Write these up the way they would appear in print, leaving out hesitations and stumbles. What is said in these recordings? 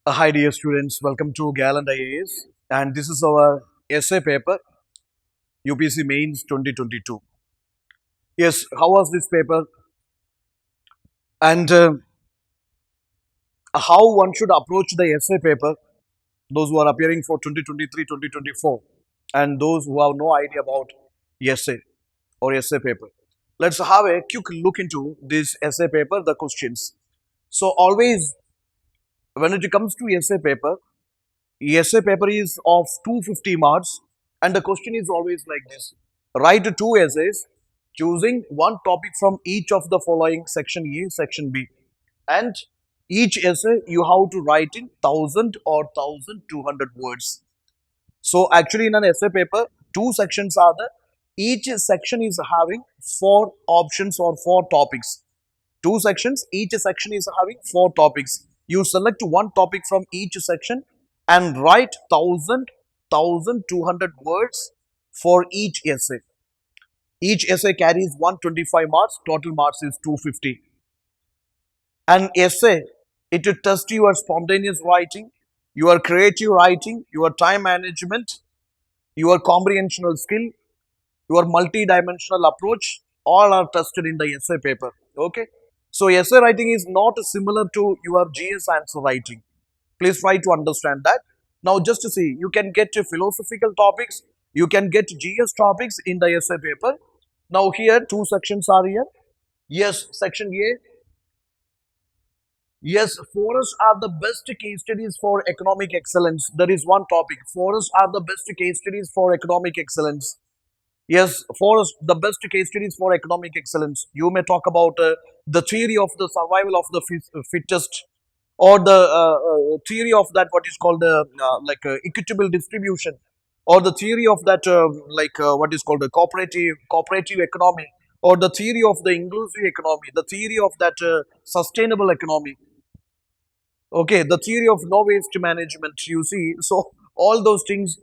Hi dear students, welcome to Gallant IAS, and this is our essay paper UPSC Mains 2022. Yes, how was this paper and how one should approach the essay paper, those who are appearing for 2023-2024 and those who have no idea about essay or essay paper. Let's have a quick look into this essay paper, the questions. So always when it comes to essay paper is of 250 marks and the question is always like this. Write two essays choosing one topic from each of the following section A, section B, and each essay you have to write in 1000 or 1200 words. So actually in an essay paper, two sections are there. Each section is having four options or four topics. Two sections, each section is having four topics. You select one topic from each section and write 1200 words for each essay. Each essay carries 125 marks, total marks is 250. An essay, it will test your spontaneous writing, your creative writing, your time management, your comprehensional skill, your multi-dimensional approach, all are tested in the essay paper. Okay. So essay writing is not similar to your GS answer writing. Please try to understand that. Now just to see, you can get philosophical topics, you can get GS topics in the essay paper. Now here two sections are here. Yes, section A. Yes, forests are the best case studies for economic excellence. There is one topic. Forests are the best case studies for economic excellence. Yes, for the best case studies for economic excellence, you may talk about the theory of the survival of the fittest, or the theory of that what is called equitable distribution, or the theory of that what is called a cooperative economy, or the theory of the inclusive economy, the theory of that sustainable economy. Okay, the theory of no waste management, you see. So all those things,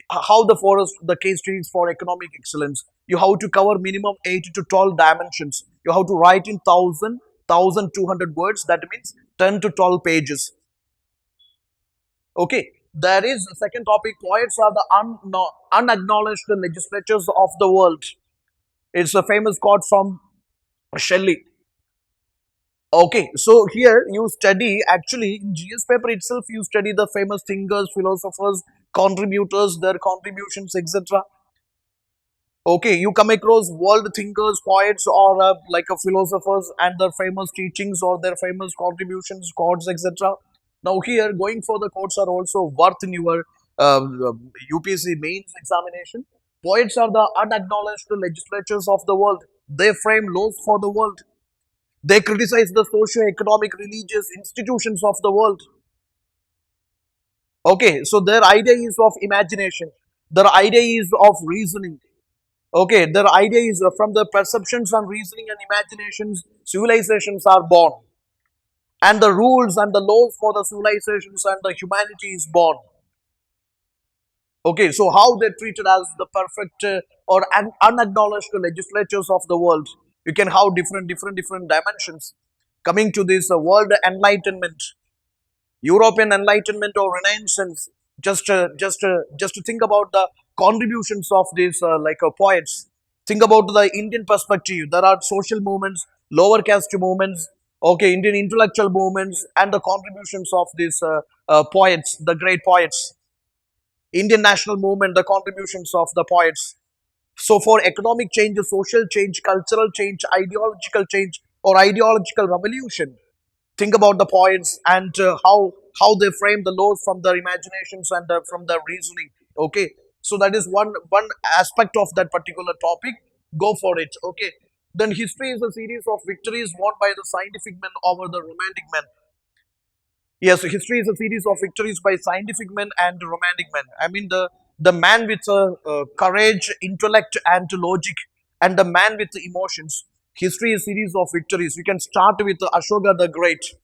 how the forest, the case studies for economic excellence, you have to cover minimum 8 to 12 dimensions. You have to write in 1200 words, that means 10 to 12 pages. Okay, there is a second topic. Poets are the unacknowledged legislatures of the world. It's a famous quote from Shelley. Okay, so here you study, actually in GS paper itself, you study the famous thinkers, philosophers, contributors, their contributions, etc. Okay, you come across world thinkers, poets, or philosophers and their famous teachings or their famous contributions, quotes, etc. Now here, going for the quotes are also worth in your UPSC mains examination. Poets are the unacknowledged legislatures of the world. They frame laws for the world. They criticize the socio-economic, religious institutions of the world. Okay, so their idea is of imagination. Their idea is of reasoning. Okay, their idea is from the perceptions and reasoning and imaginations, civilizations are born. And the rules and the laws for the civilizations and the humanity is born. Okay, so how they treated as the perfect or unacknowledged legislatures of the world. You can have different dimensions. Coming to this world enlightenment, European enlightenment or Renaissance. Just to think about the contributions of these poets. Think about the Indian perspective. There are social movements, lower caste movements, okay, Indian intellectual movements, and the contributions of these poets, the great poets. Indian national movement, the contributions of the poets. So for economic change, social change, cultural change, ideological change, or ideological revolution, think about the poets and how they frame the laws from their imaginations and from their reasoning. Okay, so that is one aspect of that particular topic. Go for it. Okay, then history is a series of victories won by the scientific men over the romantic men. Yes, history is a series of victories by scientific men and romantic men. I mean the man with courage, intellect, and logic, and the man with emotions. History is a series of victories. You can start with Ashoka the Great.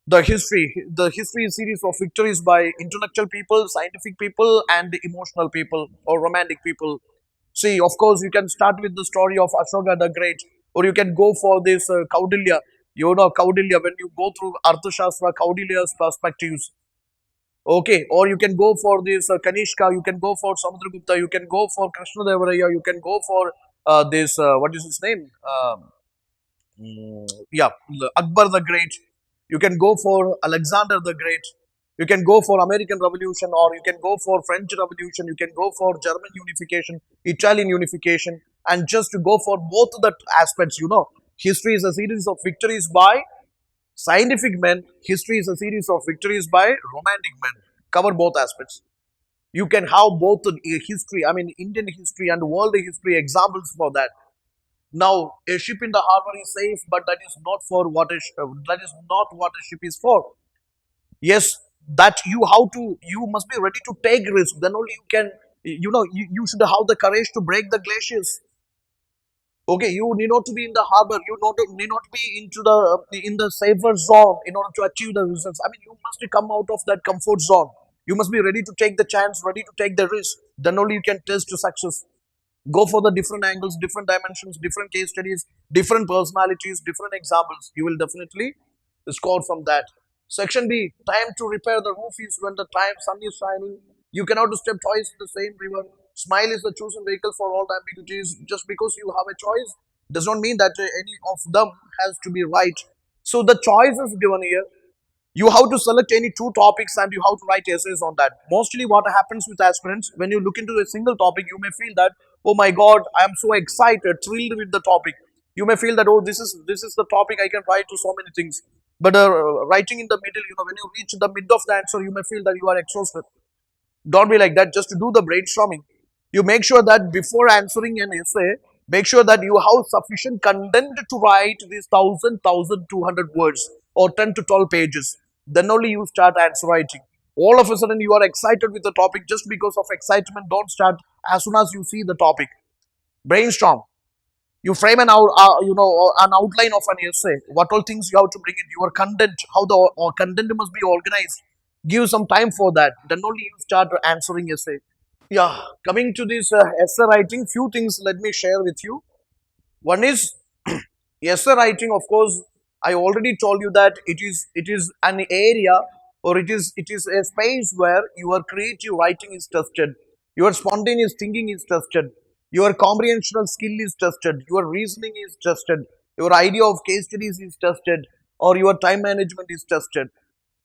The history is a series of victories by intellectual people, scientific people, and emotional people or romantic people. See, of course, you can start with the story of Ashoka the Great, or you can go for this Kaudilya. You know Kaudilya, when you go through Arthashastra, Kaudilya's perspectives. Okay, or you can go for this Kanishka, you can go for Samudragupta, you can go for Krishnadevaraya, you can go for this what is his name? Yeah, Akbar the Great. You can go for Alexander the Great. You can go for American Revolution, or you can go for French Revolution. You can go for German unification, Italian unification, and just to go for both of the aspects. History is a series of victories by scientific men. History is a series of victories by romantic men. Cover both aspects. You can have both history, I mean Indian history and world history examples for that. Now, a ship in the harbor is safe, but that is not for what that is not what a ship is for. Yes, that you must be ready to take risk. Then only you can, you should have the courage to break the glaciers. Okay, you need not to be in the harbor. Need not be into in the safer zone in order to achieve the results. I mean, you must come out of that comfort zone. You must be ready to take the chance, ready to take the risk. Then only you can test to success. Go for the different angles, different dimensions, different case studies, different personalities, different examples. You will definitely score from that. Section B, time to repair the roof is when the time sun is shining. You cannot step twice in the same river. Smile is the chosen vehicle for all ambiguities. Just because you have a choice does not mean that any of them has to be right. So the choice is given here. You have to select any two topics and you have to write essays on that. Mostly what happens with aspirants, when you look into a single topic, you may feel that, oh my god, I am so excited, thrilled with the topic. You may feel that, oh, this is the topic, I can write to so many things. But writing in the middle, when you reach the mid of the answer, you may feel that you are exhausted. Don't be like that. Just to do the brainstorming, you make sure that before answering an essay, make sure that you have sufficient content to write these 1,200 words or 10 to 12 pages. Then only you start answer writing. All of a sudden, you are excited with the topic. Just because of excitement, don't start as soon as you see the topic. Brainstorm. You frame an outline of an essay. What all things you have to bring in, your content, how the content must be organized. Give some time for that. Then only you start answering essay. Yeah, coming to this essay writing, few things let me share with you. One is essay writing. Of course, I already told you that it is an area, or it is a space where your creative writing is tested, your spontaneous thinking is tested, your comprehensional skill is tested, your reasoning is tested, your idea of case studies is tested, or your time management is tested,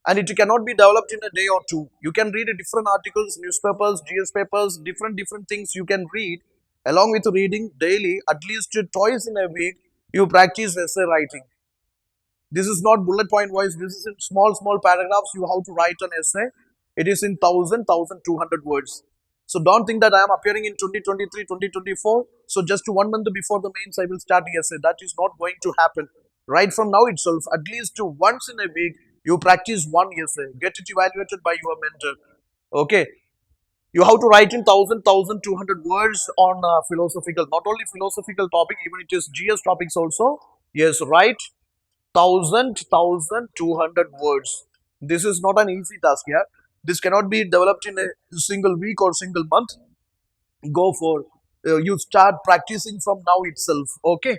and it cannot be developed in a day or two. You can read different articles, newspapers, GS papers, different things you can read. Along with reading daily, at least twice in a week, you practice essay writing. This is not bullet point wise. This is in small paragraphs. You have to write an essay. It is in 1,200 words. So don't think that I am appearing in 2023, 2024. So just 1 month before the mains, I will start the essay. That is not going to happen. Right from now itself, at least once in a week, you practice one essay. Get it evaluated by your mentor. Okay. You have to write in 1,200 words on philosophical, not only philosophical topic, even it is GS topics also. Yes, write 1,200 words. This is not an easy task here. This cannot be developed in a single week or single month. Go for you start practicing from now itself. Okay.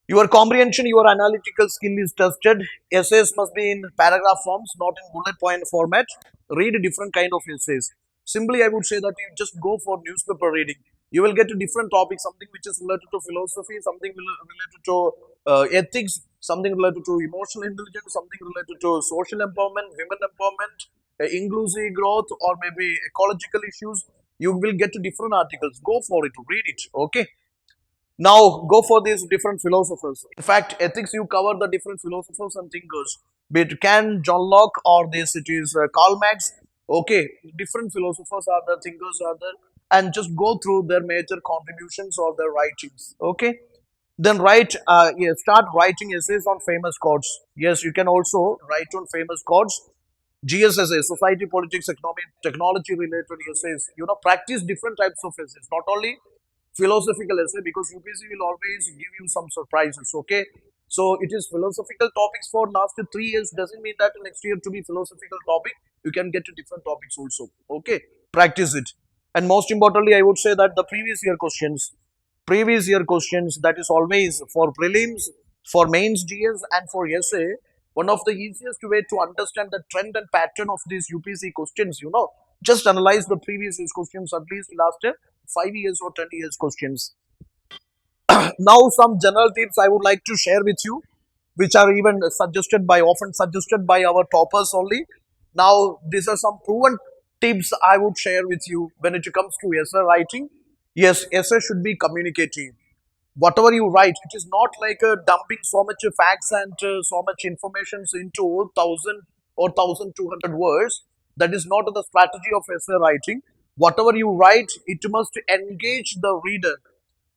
Your comprehension, your analytical skill is tested. Essays must be in paragraph forms, not in bullet point format. Read different kind of essays. Simply, I would say that you just go for newspaper reading. You will get a different topic, something which is related to philosophy, something related to ethics, something related to emotional intelligence, something related to social empowerment, women empowerment, inclusive growth, or maybe ecological issues. You will get different articles. Go for it, read it. Okay. Now go for these different philosophers. In fact, ethics you cover the different philosophers and thinkers. Be it Kant, John Locke, or this it is Karl Marx. Okay, different philosophers are there, thinkers are there, and just go through their major contributions or their writings. Okay, then start writing essays on famous quotes. Yes, you can also write on famous quotes. GS essays, society, politics, economy, technology related essays. Practice different types of essays, not only philosophical essay, because UPSC will always give you some surprises. Okay, so it is philosophical topics for last 3 years doesn't mean that next year to be philosophical topic. You can get to different topics also. Okay, practice it, and most importantly, I would say that the previous year questions, that is always for prelims, for mains GS, and for essay. One of the easiest way to understand the trend and pattern of these UPC questions, just analyze the previous year's questions, at least last 5 years or 10 years questions. Now, some general tips I would like to share with you, which are even often suggested by our toppers only. Now, these are some proven tips I would share with you when it comes to essay writing. Yes, essay should be communicative. Whatever you write, it is not like dumping so much facts and so much information into 1,000 or 1,200 words. That is not the strategy of essay writing. Whatever you write, it must engage the reader,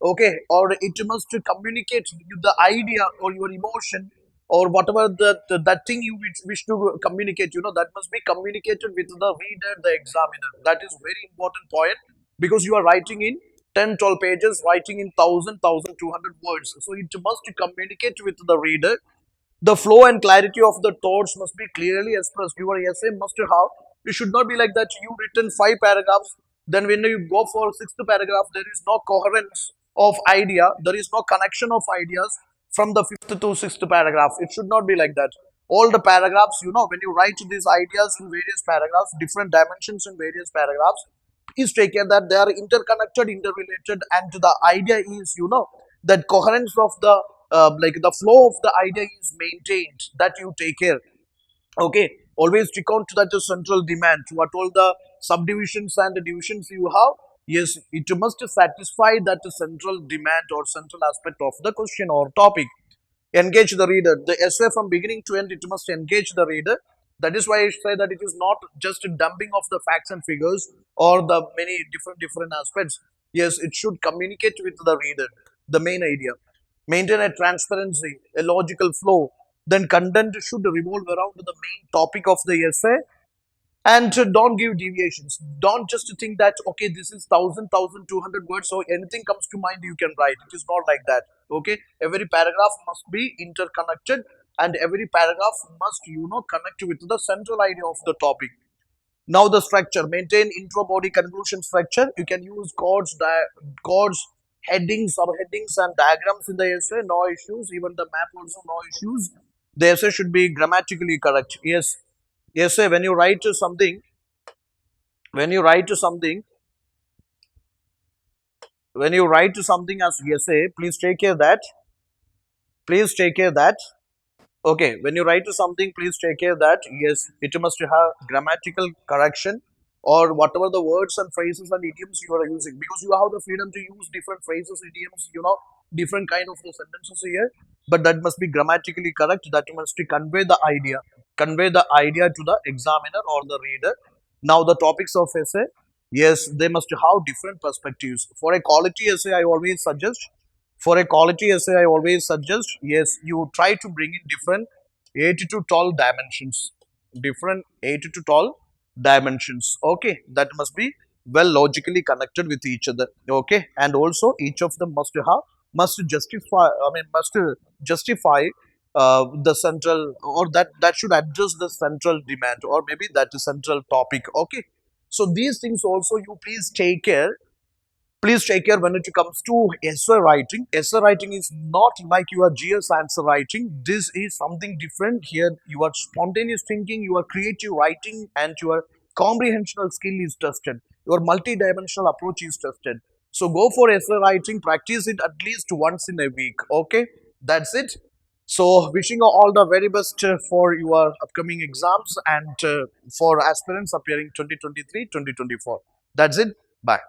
okay, or it must communicate the idea or your emotion or whatever that thing you wish to communicate, that must be communicated with the reader, the examiner. That is very important point, because you are writing in 10, 12 pages, writing in 1,200 words, so it must communicate with the reader. The flow and clarity of the thoughts must be clearly expressed. Your essay must have, it should not be like that you written 5 paragraphs, then when you go for sixth paragraph, there is no coherence of idea, there is no connection of ideas from the fifth to sixth paragraph. It should not be like that. All the paragraphs, when you write these ideas in various paragraphs, different dimensions in various paragraphs, please take care that they are interconnected, interrelated, and the idea is, that coherence of the like the flow of the idea is maintained, that you take care. Okay, always stick on to that central demand. What all the subdivisions and the divisions you have, yes, it must satisfy that central demand or central aspect of the question or topic. Engage the reader. The essay from beginning to end, it must engage the reader. That is why I say that it is not just a dumping of the facts and figures or the many different aspects. Yes, it should communicate with the reader the main idea. Maintain a transparency, a logical flow. Then content should revolve around the main topic of the essay, and don't give deviations. Don't just think that okay, this is 1,200 words, so anything comes to mind you can write. It is not like that. Okay, every paragraph must be interconnected, and every paragraph must connect with the central idea of the topic. Now the structure, maintain intro, body, conclusion structure. You can use chords, headings, subheadings, and diagrams in the essay. No issues. Even the map also no issues. The essay should be grammatically correct. Yes, essay, when you write something, when you write something, when you write something as essay, please take care that okay, when you write something, please take care that yes, it must have grammatical correction or whatever the words and phrases and idioms you are using, because you have the freedom to use different phrases, idioms, different kind of the sentences here, but that must be grammatically correct. That must convey the idea to the examiner or the reader. Now the topics of essay, yes, they must have different perspectives. For a quality essay, I always suggest yes, you try to bring in different 8 to 12 dimensions. Different 8 to 12 dimensions. Okay, that must be well logically connected with each other. Okay, and also each of them must justify. I mean, must justify the central, or that should address the central demand, or maybe that is central topic. Okay, so these things also you please take care. Please take care when it comes to essay writing. Essay writing is not like your GS answer writing. This is something different. Here, your spontaneous thinking, your creative writing, and your comprehensional skill is tested. Your multi-dimensional approach is tested. So go for essay writing. Practice it at least once in a week. Okay, that's it. So wishing you all the very best for your upcoming exams and for aspirants appearing 2023-2024. That's it. Bye.